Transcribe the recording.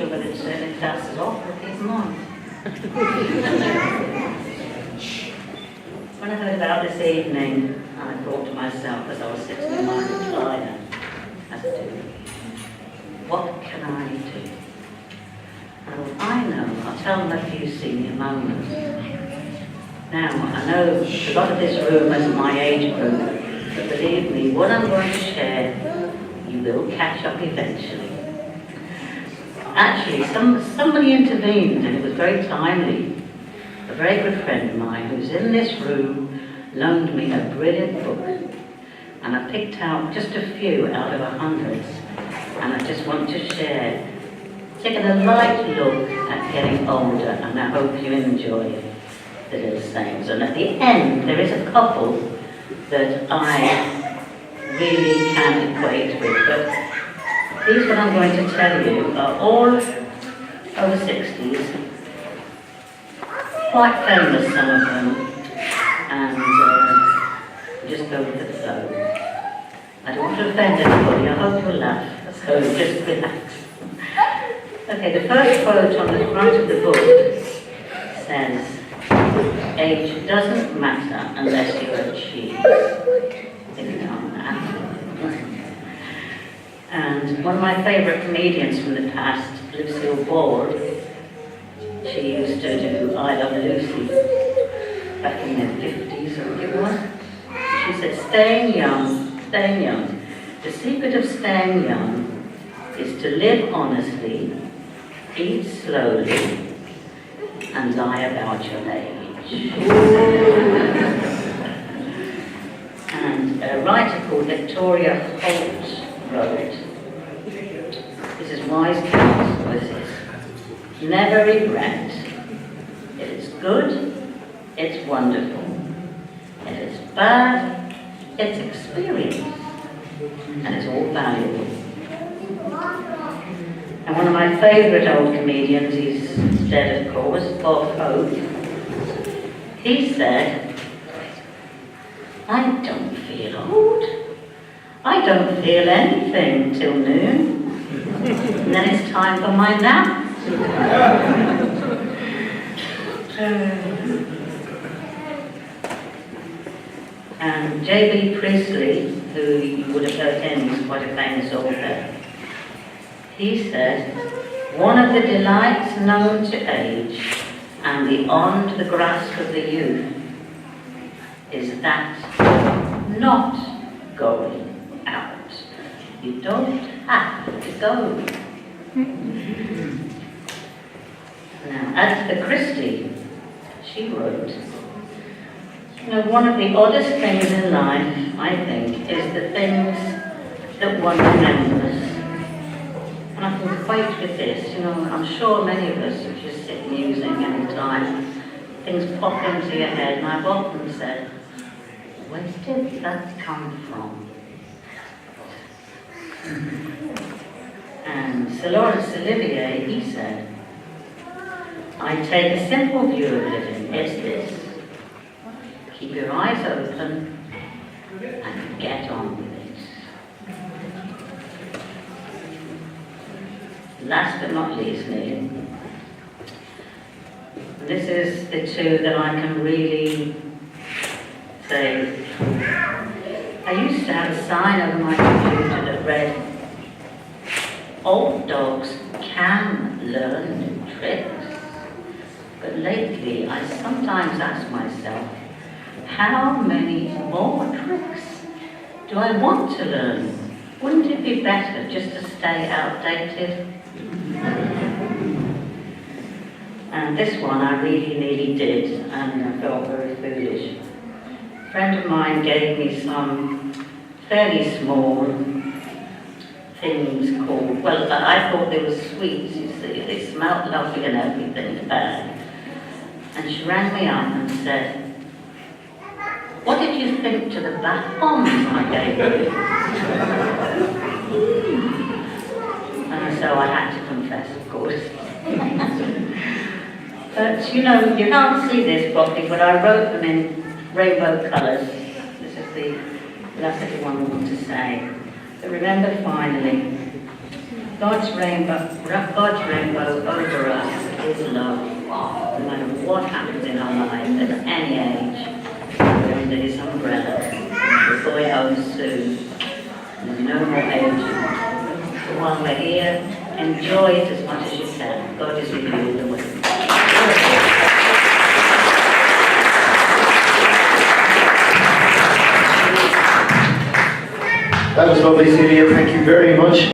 sure whether to turn the glasses off or keep them on. When I heard about this evening, I thought to myself as I was sitting in my recliner, as I do, what can I do? Well, I know, I'll tell them a few senior moments. Now, I know a lot of this room isn't my age group, but believe me, what I'm going to share, you will catch up eventually. Actually, somebody intervened, and it was very timely. A very good friend of mine who's in this room loaned me a brilliant book, and I picked out just a few out of hundreds, and I just want to share, taking a light look at getting older, and I hope you enjoy the little sayings. And at the end, there is a couple that I really can equate with, but these, what I'm going to tell you, are all over 60s, quite famous, some of them, and just go with the flow. I don't want to offend anybody, I hope you'll laugh, so just relax. Okay, the first quote on the front of the book says, "Age doesn't matter unless you achieve." If you know that. And one of my favourite comedians from the past, Lucille Ball, she used to do I Love Lucy back in the 50s, I think it was. She said, staying young. The secret of staying young is to live honestly, eat slowly, and lie about your age. And a writer called Victoria Holt wrote, this is wise counsel, this is, never regret. If it's good, it's wonderful. If it's bad, it's experience. And it's all valuable. And one of my favourite old comedians, he's dead of course, Bob Hope, he said, I don't feel old. I don't feel anything till noon. And then it's time for my nap. And J.B. Priestley, who you would have heard him, he's quite a famous author, he said, one of the delights known to age and beyond the grasp of the youth is that not going out. You don't have to go. Now, Agatha Christie, she wrote, one of the oddest things in life, I think, is the things that one remembers. And I can equate with this, I'm sure many of us, if you sit musing any time, things pop into your head, and I've often said, where did that come from? And Sir Laurence Olivier, he said, I take a simple view of living, it's this. Keep your eyes open and get on with it. Last but not least, Neil, this is the two that I can really say. I used to have a sign over my computer that read, old dogs can learn new tricks. But lately I sometimes ask myself, how many more tricks do I want to learn? Wouldn't it be better just to stay outdated? And this one I really nearly did, and I felt very foolish. A friend of mine gave me some fairly small things called, well, I thought they were sweets, you see, they smelled lovely and everything, the bag. And she rang me up and said, what did you think to the bath bombs I gave you? And so I had to confess, of course. But you can't see this properly, but I wrote them in rainbow colours. This is the last little one I want to say. But remember finally, God's rainbow over us is love. No matter what happens in our lives at any age, we're under His umbrella. We're going home soon. There's no more aging. So while we're here, enjoy it as much as you can. God is with you all the way. That was lovely, Celia. Thank you very much.